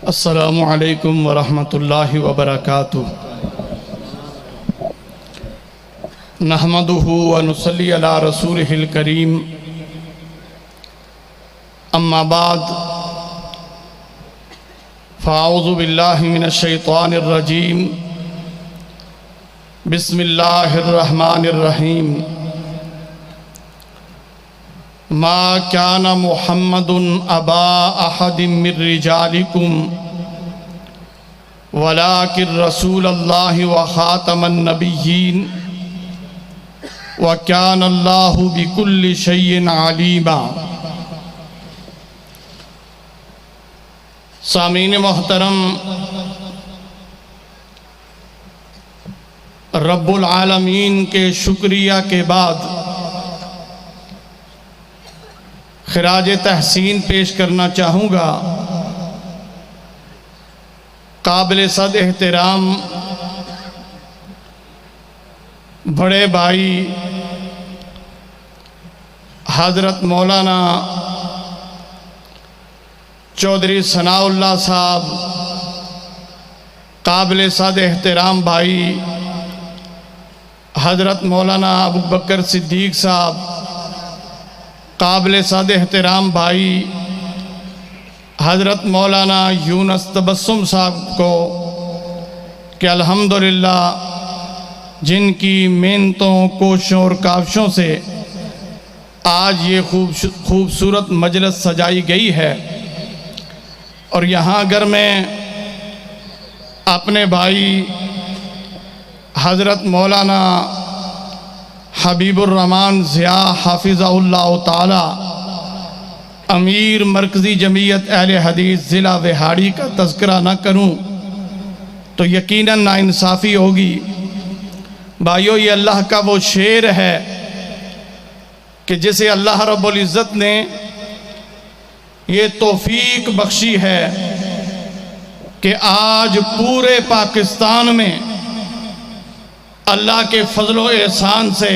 السلام علیکم ورحمۃ اللہ وبرکاتہ۔ نحمدہ ونصلی علی رسولہ الکریم، اما بعد فاعوذ باللہ من الشیطان الرجیم، بسم اللہ الرحمن الرحیم۔ ما كان محمد ابا احد من رجالكم ولكن رسول الله وخاتم النبيين وكان الله بكل شيء عليما۔ سامعین محترم، رب العالمین کے شکریہ کے بعد خراج تحسین پیش کرنا چاہوں گا قابل صد احترام بڑے بھائی حضرت مولانا چودھری ثناء اللہ صاحب، قابل صد احترام بھائی حضرت مولانا ابو بکر صدیق صاحب، قابل صد احترام بھائی حضرت مولانا یونس تبسم صاحب کو کہ الحمدللہ جن کی محنتوں، کوششوں اور کاوشوں سے آج یہ خوبصورت مجلس سجائی گئی ہے، اور یہاں اگر میں اپنے بھائی حضرت مولانا حبیب الرحمن ضیاء حافظہ اللہ تعالی امیر مرکزی جمعیت اہل حدیث ضلع وہاڑی کا تذکرہ نہ کروں تو یقیناً ناانصافی ہوگی۔ بھائیو، یہ اللہ کا وہ شعر ہے کہ جسے اللہ رب العزت نے یہ توفیق بخشی ہے کہ آج پورے پاکستان میں اللہ کے فضل و احسان سے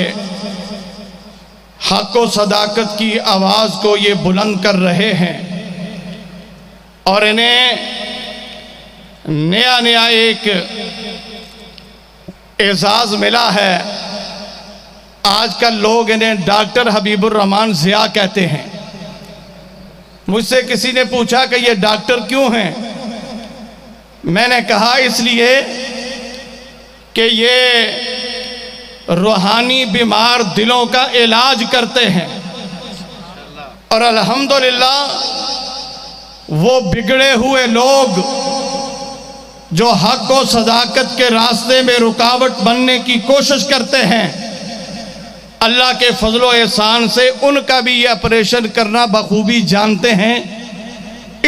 حق و صداقت کی آواز کو یہ بلند کر رہے ہیں، اور انہیں نیا ایک اعزاز ملا ہے۔ آج کل لوگ انہیں ڈاکٹر حبیب الرحمن ضیاء کہتے ہیں۔ مجھ سے کسی نے پوچھا کہ یہ ڈاکٹر کیوں ہیں؟ میں نے کہا اس لیے کہ یہ روحانی بیمار دلوں کا علاج کرتے ہیں، اور الحمدللہ وہ بگڑے ہوئے لوگ جو حق و صداقت کے راستے میں رکاوٹ بننے کی کوشش کرتے ہیں، اللہ کے فضل و احسان سے ان کا بھی یہ آپریشن کرنا بخوبی جانتے ہیں،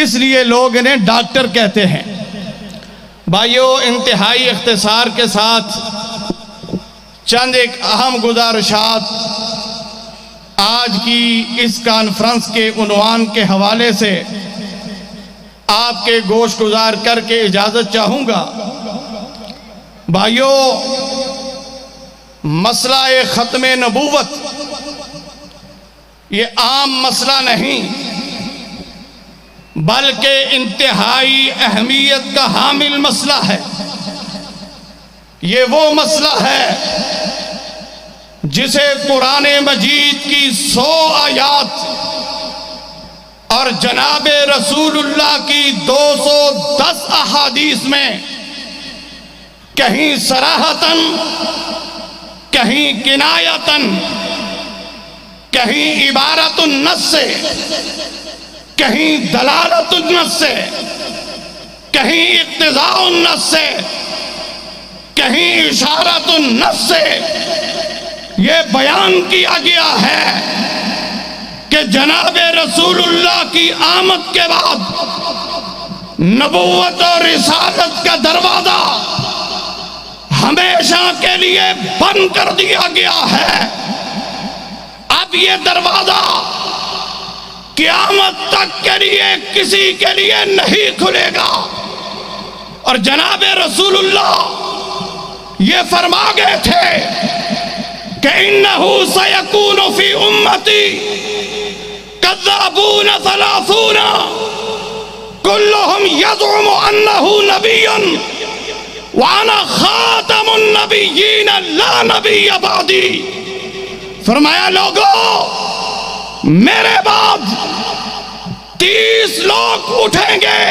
اس لیے لوگ انہیں ڈاکٹر کہتے ہیں۔ بھائیو، انتہائی اختصار کے ساتھ چند ایک اہم گزارشات آج کی اس کانفرنس کے عنوان کے حوالے سے آپ کے گوش گزار کر کے اجازت چاہوں گا۔ بھائیو، مسئلہ ختم نبوت یہ عام مسئلہ نہیں، بلکہ انتہائی اہمیت کا حامل مسئلہ ہے۔ یہ وہ مسئلہ ہے جسے قرآن مجید کی 100 آیات اور جناب رسول اللہ کی 210 احادیث میں کہیں صراحتاً، کہیں کنایتاً، کہیں عبارت النص سے، کہیں دلالت النص سے، کہیں اقتضاء النص سے، کہیں اشارت النص سے یہ بیان کیا گیا ہے کہ جناب رسول اللہ کی آمد کے بعد نبوت اور رسالت کا دروازہ ہمیشہ کے لیے بند کر دیا گیا ہے۔ اب یہ دروازہ قیامت تک کے لیے کسی کے لیے نہیں کھلے گا، اور جناب رسول اللہ یہ فرما گئے تھے کہ انہو سیکون فی امتی کذابون ثلاثون کلہم یزعم انہ نبی وانا خاتم النبیین لا نبی بعدی. فرمایا لوگو میرے بعد 30 لوگ اٹھیں گے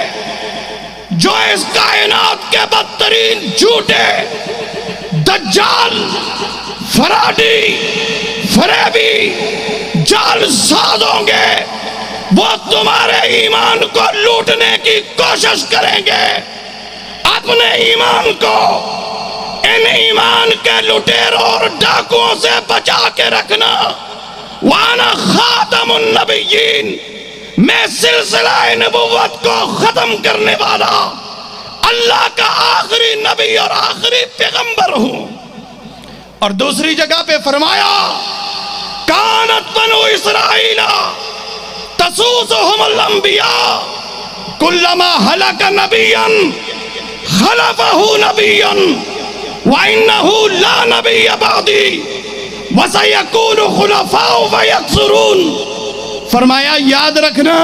جو اس کائنات کے بدترین جھوٹے، دجال، فراڈی، فریبی، جال ساز ہوں گے. وہ تمہارے ایمان کو لوٹنے کی کوشش کریں گے. اپنے ایمان کو ان ایمان کے لٹیروں اور ڈاکوؤں سے بچا کے رکھنا. وانا خاتم النبیین، میں سلسلہ نبوت کو ختم کرنے والا اللہ کا آخری نبی اور آخری پیغمبر ہوں. اور دوسری جگہ پہ فرمایا کانت بنو اسرائیل تسوسهم الانبیاء کلما ہلک نبیا خلفہ نبیا وانہ لا نبی بعدی وسیکون خلفاء ویکثرون. فرمایا یاد رکھنا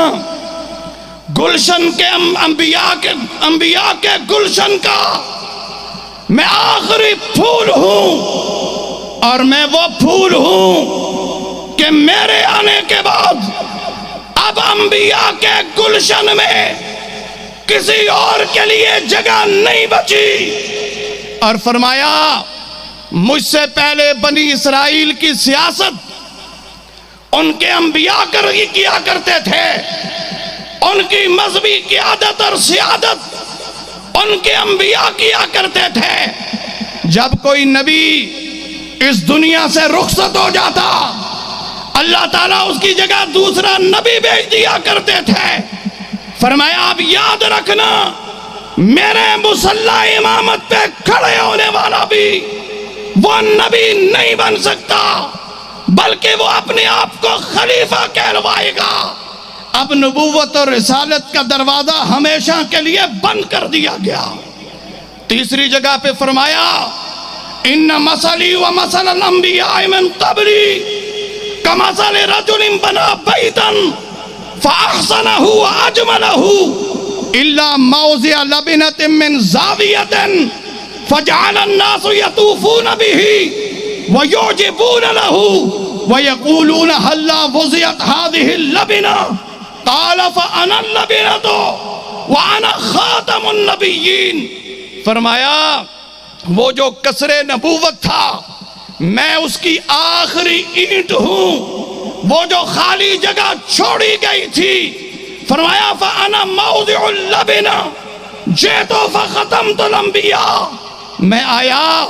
گلشن کے انبیاء کے گلشن کا میں آخری پھول ہوں، اور میں وہ پھول ہوں کہ میرے آنے کے بعد اب انبیاء کے گلشن میں کسی اور کے لیے جگہ نہیں بچی. اور فرمایا مجھ سے پہلے بنی اسرائیل کی سیاست ان کے انبیاء کیا کرتے تھے. ان کی مذہبی قیادت اور سیادت ان کے انبیاء کیا کرتے تھے. جب کوئی نبی اس دنیا سے رخصت ہو جاتا اللہ تعالیٰ اس کی جگہ دوسرا نبی بھیج دیا کرتے تھے. فرمایا آپ یاد رکھنا میرے مصلی امامت پہ کھڑے ہونے والا بھی وہ نبی نہیں بن سکتا، بلکہ وہ اپنے آپ کو خلیفہ کہلوائے گا. اب نبوت اور رسالت کا دروازہ ہمیشہ کے لیے بند کر دیا گیا. تیسری جگہ پہ فرمایا ان مثلی و مثل الانبیاء من قبلی کمثل رجل بنا بیتا فاحسنہ واجملہ الا موضع لبنۃ من زاویۃ فجعل الناس یطوفون به ویعجبون له ویقولون هلا وضعت هذه اللبنة قال فانا اللبنة وانا خاتم النبیین. فرمایا وہ جو قصر نبوت تھا میں اس کی آخری اینٹ ہوں، وہ جو خالی جگہ چھوڑی گئی تھی. فرمایا فانا موضع اللبنة جئت فختمت الانبیاء، میں آیا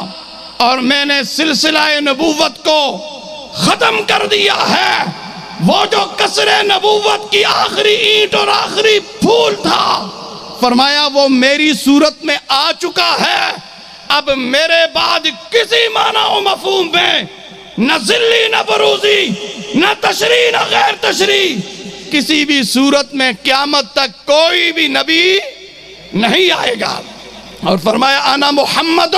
اور میں نے سلسلہ نبوت کو ختم کر دیا ہے. وہ جو قصر نبوت کی آخری اینٹ اور آخری پھول تھا فرمایا وہ میری صورت میں آ چکا ہے. اب میرے بعد کسی معنی و مفہوم میں نہ ذلی نہ بروزی نہ تشریح نہ غیر تشریح کسی بھی صورت میں قیامت تک کوئی بھی نبی نہیں آئے گا. اور فرمایا انا محمد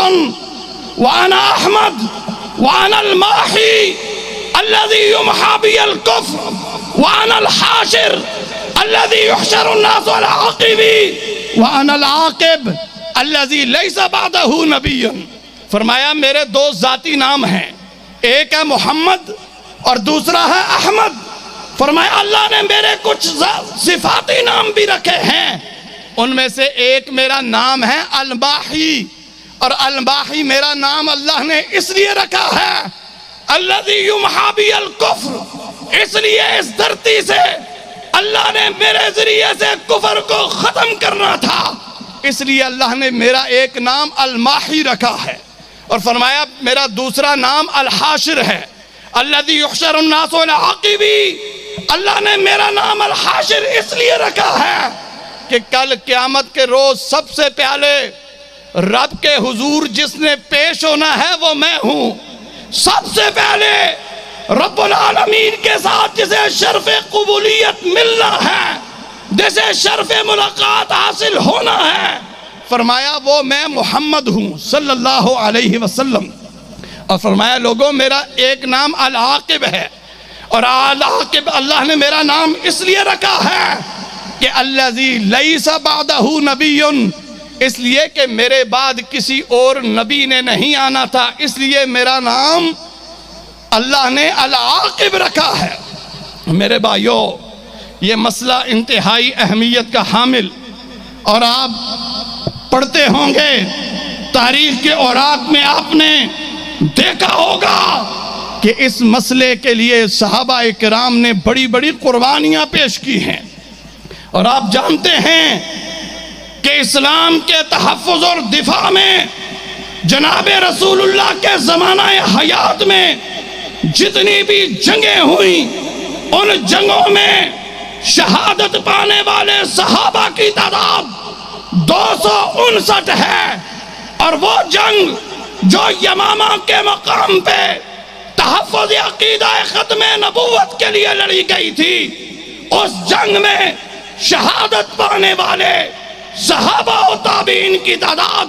وانا احمد وانا الماحی الذي يمحى بي الكفر وانا الحاشر الذي يحشر الناس على عقبي وانا العاقب الذي ليس بعده نبي. فرمایا میرے دو ذاتی نام ہیں، ایک ہے محمد اور دوسرا ہے احمد. فرمایا اللہ نے میرے کچھ صفاتی نام بھی رکھے ہیں، ان میں سے ایک میرا نام ہے الماحی، اور الماحی میرا نام اللہ نے اس لیے رکھا ہے الذی یمحی بی الکفر، اس لیے اس دھرتی سے اللہ نے میرے ذریعے سے کفر کو ختم کرنا تھا، اس لیے اللہ نے میرا ایک نام الماحی رکھا ہے. اور فرمایا میرا دوسرا نام الحاشر ہے الذی یحشر الناس علی عقبی، اللہ نے میرا نام الحاشر اس لیے رکھا ہے کہ کل قیامت کے روز سب سے پہلے رب کے حضور جس نے پیش ہونا ہے وہ میں ہوں. سب سے پہلے رب العالمین کے ساتھ جسے شرف قبولیت ملنا ہے، جسے شرف ملاقات حاصل ہونا ہے، فرمایا وہ میں محمد ہوں صلی اللہ علیہ وسلم. اور فرمایا لوگوں میرا ایک نام العاقب ہے، اور العاقب اللہ نے میرا نام اس لیے رکھا ہے کہ الذی لیس بعدہ نبی، اس لیے کہ میرے بعد کسی اور نبی نے نہیں آنا تھا، اس لیے میرا نام اللہ نے العاقب رکھا ہے۔ میرے بھائیو، یہ مسئلہ انتہائی اہمیت کا حامل، اور آپ پڑھتے ہوں گے تاریخ کے اوراق میں آپ نے دیکھا ہوگا کہ اس مسئلے کے لیے صحابہ کرام نے بڑی بڑی قربانیاں پیش کی ہیں۔ اور آپ جانتے ہیں کہ اسلام کے تحفظ اور دفاع میں جناب رسول اللہ کے زمانہ حیات میں جتنی بھی جنگیں ہوئیں، ان جنگوں میں شہادت پانے والے صحابہ کی تعداد 259 ہے، اور وہ جنگ جو یمامہ کے مقام پہ تحفظ عقیدہ ختم نبوت کے لیے لڑی گئی تھی، اس جنگ میں شہادت پانے والے صحابہ و تابعین کی تعداد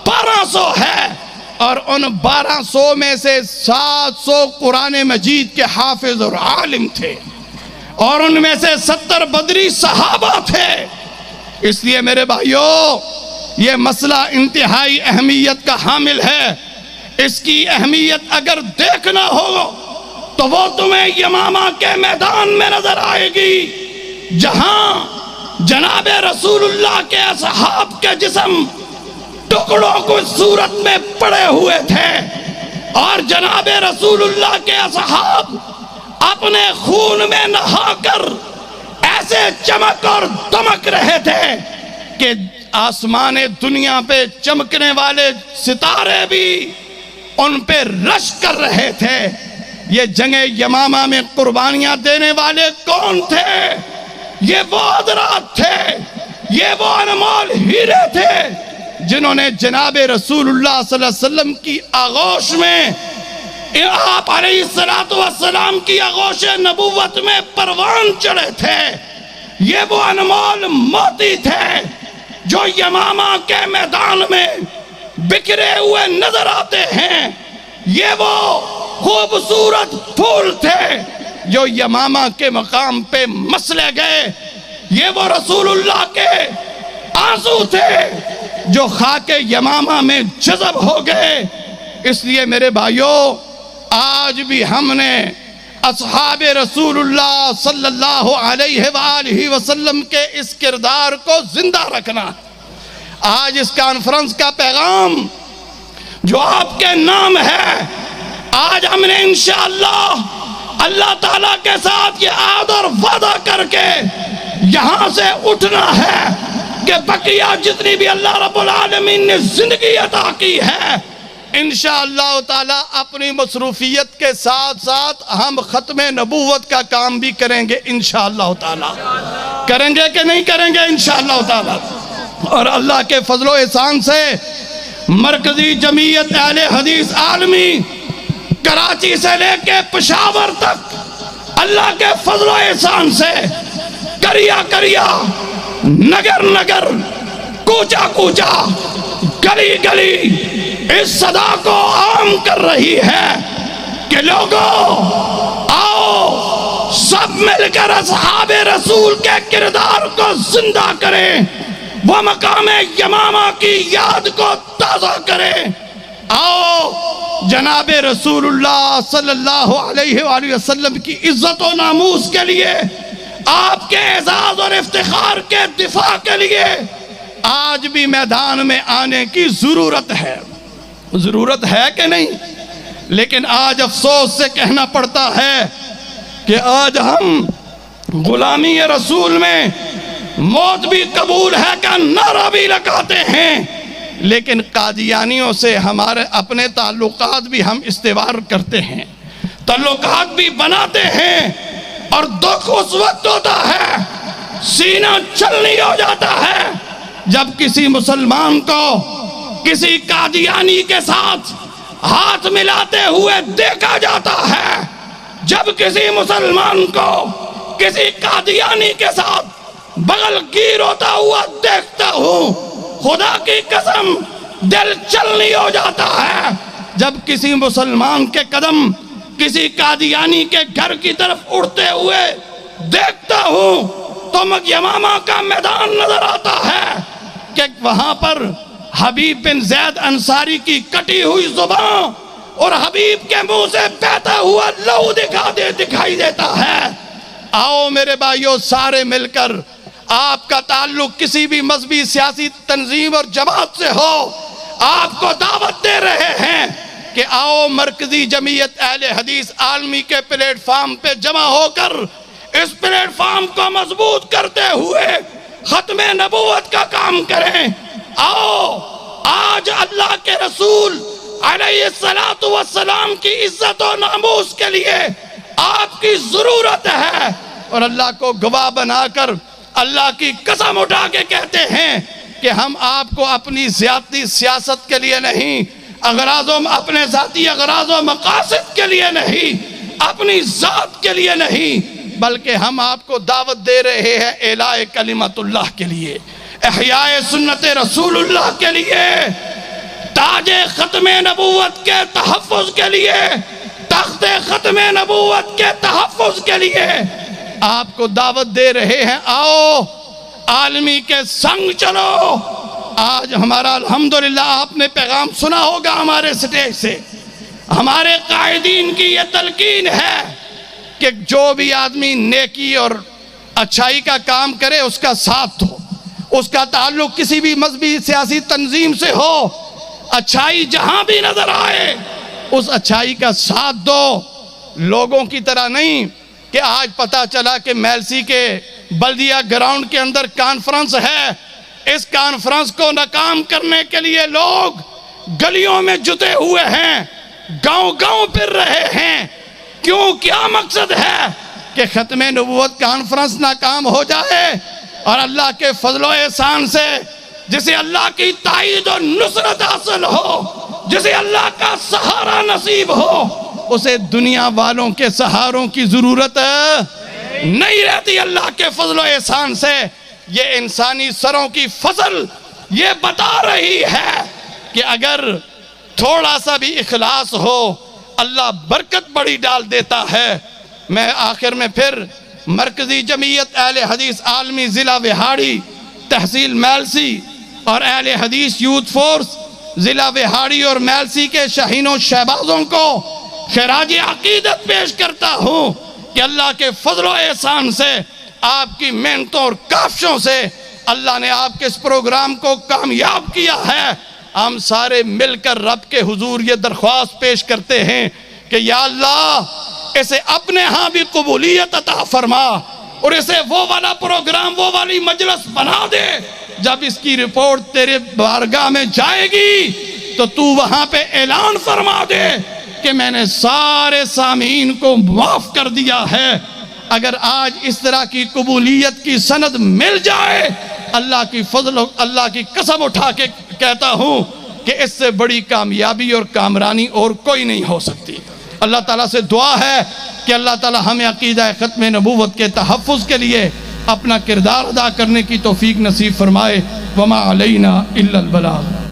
1200 ہے، اور ان 1200 میں سے 700 قرآن مجید کے حافظ اور عالم تھے، اور ان میں سے 70 بدری صحابہ تھے۔ اس لیے میرے بھائیو، یہ مسئلہ انتہائی اہمیت کا حامل ہے۔ اس کی اہمیت اگر دیکھنا ہو تو وہ تمہیں یمامہ کے میدان میں نظر آئے گی، جہاں جناب رسول اللہ کے اصحاب کے جسم ٹکڑوں کو صورت میں پڑے ہوئے تھے، اور جناب رسول اللہ کے اصحاب اپنے خون میں نہا کر ایسے چمک اور دمک رہے تھے کہ آسمان دنیا پہ چمکنے والے ستارے بھی ان پہ رش کر رہے تھے۔ یہ جنگ یمامہ میں قربانیاں دینے والے کون تھے؟ یہ وہ حضرات تھے، یہ وہ انمول ہیرے تھے جنہوں نے جناب رسول اللہ صلی اللہ علیہ وسلم کی آغوش میں، آپ علیہ السلام کی آغوش نبوت میں پروان چڑھے تھے۔ یہ وہ انمول موتی تھے جو یمامہ کے میدان میں بکھرے ہوئے نظر آتے ہیں۔ یہ وہ خوبصورت پھول تھے جو یمامہ کے مقام پہ مسلے گئے۔ یہ وہ رسول اللہ کے آنسو تھے جو خاک یمامہ میں جذب ہو گئے۔ اس لیے میرے بھائیوں، آج بھی ہم نے اصحاب رسول اللہ صلی اللہ علیہ وآلہ وسلم کے اس کردار کو زندہ رکھنا۔ آج اس کانفرنس کا پیغام جو آپ کے نام ہے، آج ہم نے انشاءاللہ اللہ تعالیٰ کے ساتھ یہ عہد اور وعدہ کر کے یہاں سے اٹھنا ہے کہ بقیہ جتنی بھی اللہ رب العالمین نے زندگی عطا کی ہے، انشاءاللہ تعالیٰ اپنی مصروفیت کے ساتھ ساتھ ہم ختم نبوت کا کام بھی کریں گے انشاءاللہ تعالیٰ۔ کریں گے کہ نہیں کریں گے انشاءاللہ تعالیٰ؟ اور اللہ کے فضل و احسان سے مرکزی جمعیت اہل حدیث عالمی کراچی سے لے کے پشاور تک اللہ کے فضل و احسان سے کریا کریا، نگر نگر، کوچا کوچا، گلی گلی اس صدا کو عام کر رہی ہے کہ لوگوں آؤ سب مل کر اصحاب رسول کے کردار کو زندہ کریں، وہ مقام یمامہ کی یاد کو تازہ کریں۔ آؤ جناب رسول اللہ صلی اللہ علیہ وآلہ وسلم کی عزت و ناموس کے لیے، آپ کے اعزاز اور افتخار کے دفاع کے لیے آج بھی میدان میں آنے کی ضرورت ہے۔ ضرورت ہے کہ نہیں؟ لیکن آج افسوس سے کہنا پڑتا ہے کہ آج ہم غلامی رسول میں موت بھی قبول ہے کا نعرہ بھی لگاتے ہیں، لیکن قادیانیوں سے ہمارے اپنے تعلقات بھی ہم استوار کرتے ہیں، تعلقات بھی بناتے ہیں، اور دکھ اس وقت ہوتا ہے، سینہ چھلنی ہو جاتا ہے جب کسی مسلمان کو کسی قادیانی کے ساتھ ہاتھ ملاتے ہوئے دیکھا جاتا ہے، جب کسی مسلمان کو کسی قادیانی کے ساتھ بغل گیر ہوتا ہوا دیکھتا ہوں، خدا کی قسم دل چھلنی ہو جاتا ہے۔ جب کسی مسلمان کے قدم کسی قادیانی کے گھر کی طرف اڑتے ہوئے دیکھتا ہوں تو یمامہ کا میدان نظر آتا ہے کہ وہاں پر حبیب بن زید انصاری کی کٹی ہوئی زبان اور حبیب کے منہ سے بہتا ہوا لہو دکھائی دیتا ہے۔ آؤ میرے بھائیو، سارے مل کر، آپ کا تعلق کسی بھی مذہبی سیاسی تنظیم اور جماعت سے ہو، آپ کو دعوت دے رہے ہیں کہ آؤ مرکزی جمعیت اہل حدیث عالمی کے پلیٹ فارم پہ جمع ہو کر اس پلیٹ فارم کو مضبوط کرتے ہوئے ختم نبوت کا کام کریں۔ آؤ آج اللہ کے رسول علیہ السلام کی عزت و ناموس کے لیے آپ کی ضرورت ہے، اور اللہ کو گواہ بنا کر اللہ کی قسم اٹھا کے کہتے ہیں کہ ہم آپ کو اپنی ذاتی سیاست کے لیے نہیں، اپنے ذاتی اغراض و مقاصد کے لیے نہیں، اپنی ذات کے لیے نہیں، بلکہ ہم آپ کو دعوت دے رہے ہیں اعلاء کلمت اللہ کے لیے، احیاء سنت رسول اللہ کے لیے، تاج ختم نبوت کے تحفظ کے لیے، تخت ختم نبوت کے تحفظ کے لیے آپ کو دعوت دے رہے ہیں۔ آؤ عالمی کے سنگ چلو۔ آج ہمارا الحمدللہ آپ نے پیغام سنا ہوگا ہمارے سٹیج سے، ہمارے قائدین کی یہ تلقین ہے کہ جو بھی آدمی نیکی اور اچھائی کا کام کرے اس کا ساتھ دو، اس کا تعلق کسی بھی مذہبی سیاسی تنظیم سے ہو، اچھائی جہاں بھی نظر آئے اس اچھائی کا ساتھ دو۔ لوگوں کی طرح نہیں کہ آج پتا چلا کہ میلسی کے بلدیہ گراؤنڈ کے اندر کانفرنس ہے، اس کانفرنس کو ناکام کرنے کے لیے لوگ گلیوں میں جتے ہوئے ہیں، گاؤں گاؤں پھر رہے ہیں۔ کیوں؟ کیا مقصد ہے کہ ختم نبوت کانفرنس ناکام ہو جائے، اور اللہ کے فضل و احسان سے جسے اللہ کی تائید و نصرت حاصل ہو، جسے اللہ کا سہارا نصیب ہو، اسے دنیا والوں کے سہاروں کی ضرورت نہیں رہتی۔ اللہ کے فضل و احسان سے یہ انسانی سروں کی فضل یہ بتا رہی ہے کہ اگر تھوڑا سا بھی اخلاص ہو اللہ برکت بڑی ڈال دیتا ہے۔ میں آخر میں پھر مرکزی جمعیت اہل حدیث عالمی ضلع وہاڑی تحصیل میلسی اور اہل حدیث یوتھ فورس ضلع وہاڑی اور میلسی کے شاہین و شہبازوں کو خراج عقیدت پیش کرتا ہوں کہ اللہ کے فضل و احسان سے، آپ کی محنتوں اور کاوشوں سے اللہ نے آپ کے اس پروگرام کو کامیاب کیا ہے۔ ہم سارے مل کر رب کے حضور یہ درخواست پیش کرتے ہیں کہ یا اللہ اسے اپنے ہاں بھی قبولیت عطا فرما، اور اسے وہ والا پروگرام، وہ والی مجلس بنا دے جب اس کی رپورٹ تیرے بارگاہ میں جائے گی تو تو وہاں پہ اعلان فرما دے کہ میں نے سارے سامعین کو معاف کر دیا ہے۔ اگر آج اس طرح کی قبولیت کی سند مل جائے، اللہ کی فضل، اللہ کی قسم اٹھا کے کہتا ہوں کہ اس سے بڑی کامیابی اور کامرانی اور کوئی نہیں ہو سکتی۔ اللہ تعالیٰ سے دعا ہے کہ اللہ تعالیٰ ہمیں عقیدہ ختم نبوت کے تحفظ کے لیے اپنا کردار ادا کرنے کی توفیق نصیب فرمائے۔ وما علینا الا البلاغ۔